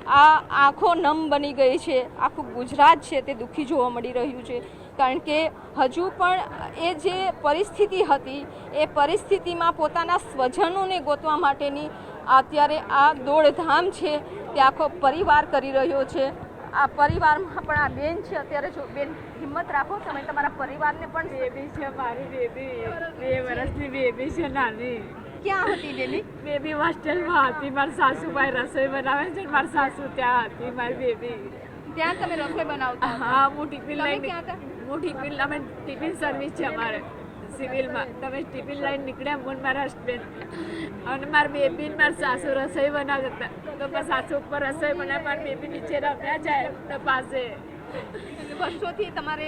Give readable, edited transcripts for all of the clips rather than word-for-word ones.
આ આંખો નમ બની ગઈ છે। આખું ગુજરાત છે તે દુઃખી જોવા મળી રહ્યું છે, કારણ કે હજુ પણ એ જે પરિસ્થિતિ હતી એ પરિસ્થિતિમાં પોતાના સ્વજનોને ગોતવા માટેની અત્યારે આ દોડધામ છે તે આખો પરિવાર કરી રહ્યો છે। આ પરિવારમાં પણ આ બેન છે। અત્યારે જો બેન હિંમત રાખો, તમે તમારા પરિવારને પણ બેબી છે, મારી બેબી 2 વર્ષની બેબી છે નાની। ક્યાં હતી બેબી? બેબી હોસ્ટેલમાં હતી। મારા સાસુભાઈ રસોઈ બનાવે છે, મારી સાસુ ત્યાં હતી। મારી બેબી ત્યાં તમે રસોઈ બનાવતા? હા, હું ટિફિન લઈને ક્યાં હતા? હું ટિફિન અમે ટિફિન સર્વિસ છે અમારે સિવિલમાં। તમે ટિફિન લઈને નીકળ્યા હું મારા હસબન્ડ અને મારી બેબી ને મારી સાસુ રસોઈ બનાવતા હતા। તો મારી સાસુ ઉપર રસોઈ બનાવે, મારી બેબી નીચે રમ્યા જાય તો પાસે। વર્ષોથી તમારે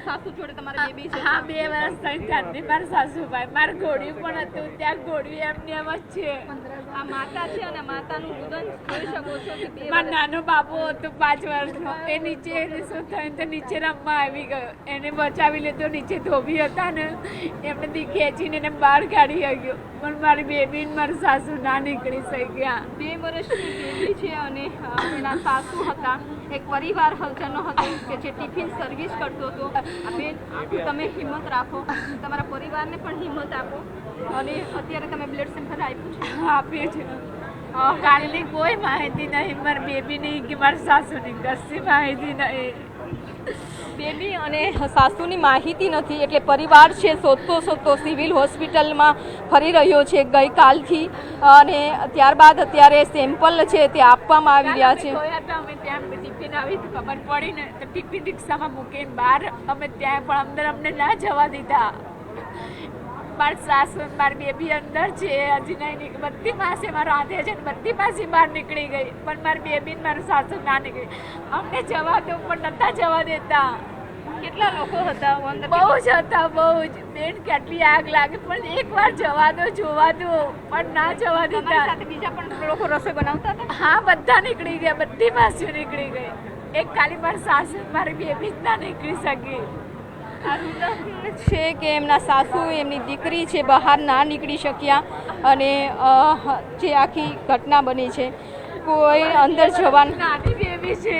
સાસુ જોડે તમારી બેબી છે? હા, 2 વર્ષ થઈ ત્યાંથી મારા સાસુભાઈ મારું ઘોડિયું પણ હતું ત્યાં ઘોડિયું એમની એમ જ છે। આ માતા છે અને માતાનું રુદન જોઈ શકો છો કે 2 મારો નાનો બાબુ હતો 5 વર્ષનો, એ નીચે શું થયું તો નીચે રમવા આવી ગયો, એને બચાવી લીધો। નીચે ધોબી હતા ને એમને ખેંચીને એને બહાર કાઢી ગયો, પણ મારી બેબી ને મારી સાસુ ના નીકળી શક્યા। 2 વર્ષની બેબી છે અને એના સાસુ હતા। એક પરિવાર હલચલનો હતો કે જે ટિફિન સર્વિસ કરતો હતો। બેન, તમે હિંમત રાખો, તમારા પરિવારને પણ હિંમત આપો। અને અત્યારે તમે બ્લડ સેમ્પલ આપ્યું છે? આપ્યું છે। કાલની કોઈ માહિતી નહીં મારી બેબીની કે મારી સાસુની, કશી માહિતી નહીં। બેબી અને સાસુની માહિતી નથી એટલે પરિવાર છે શોધતો સિવિલ હોસ્પિટલમાં ફરી રહ્યો છે ગઈકાલથી, અને ત્યારબાદ અત્યારે સેમ્પલ છે તે આપવામાં આવી રહ્યા છે। અમે ત્યાં ટિફિન આવી તો ખબર પડી ને તો ટિફિન રિક્ષામાં મૂકીને બહાર અમે ત્યાં પણ અંદર અમને ના જવા દીધા। મારી સાસુ મારી બેબી અંદર છે, હજી નહીં બધી પાસે મારો હાથે છે ને બધી પાસે બહાર નીકળી ગઈ, પણ મારી બેબી ને મારું સાસુ ના નીકળી। અમને જવા દો પણ નતા જવા દેતા। કેટલા લોકો હતા અંદર? બહુ જ હતા, બહુ જ। બેન, કેટલી આગ લાગે, પણ એકવાર જવા દો, જોવા દો, પણ ના જવા દેતા। સાથે બીજા પણ લોકો રસોઈ બનાવતા હતા? હા, બધા નીકળી ગયા, બધી પાસે નીકળી ગઈ। એક ખાલી મારી સાસુ મારી બેબી જ ના નીકળી શકી। છે કે એમના સાસુ એમની દીકરી છે બહાર ના નીકળી શક્યા, અને જે આખી ઘટના બની છે કોઈ અંદર જવાનું નાની બેબી છે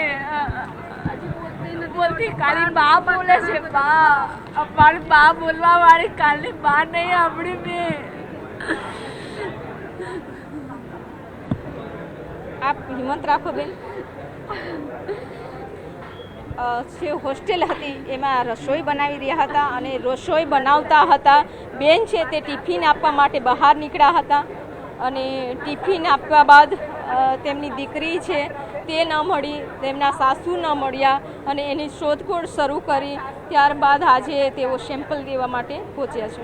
બોલતી, કાલી બા બોલે છે, બા અમારી બા બોલવા વાળી કાલની બા નહીં આપણી મેં। આપ હિંમત રાખો બેન। જે હોસ્ટેલ હતી એમાં રસોઈ બનાવી રહ્યા હતા અને રસોઈ બનાવતા હતા। બેન છે તે ટિફિન આપવા માટે બહાર નીકળ્યા હતા, અને ટિફિન આપવા બાદ તેમની દીકરી છે તે ન મળી, તેમના સાસુ ન મળ્યા, અને એની શોધખોળ શરૂ કરી। ત્યારબાદ આજે તેઓ સેમ્પલ દેવા માટે પહોંચ્યા છે।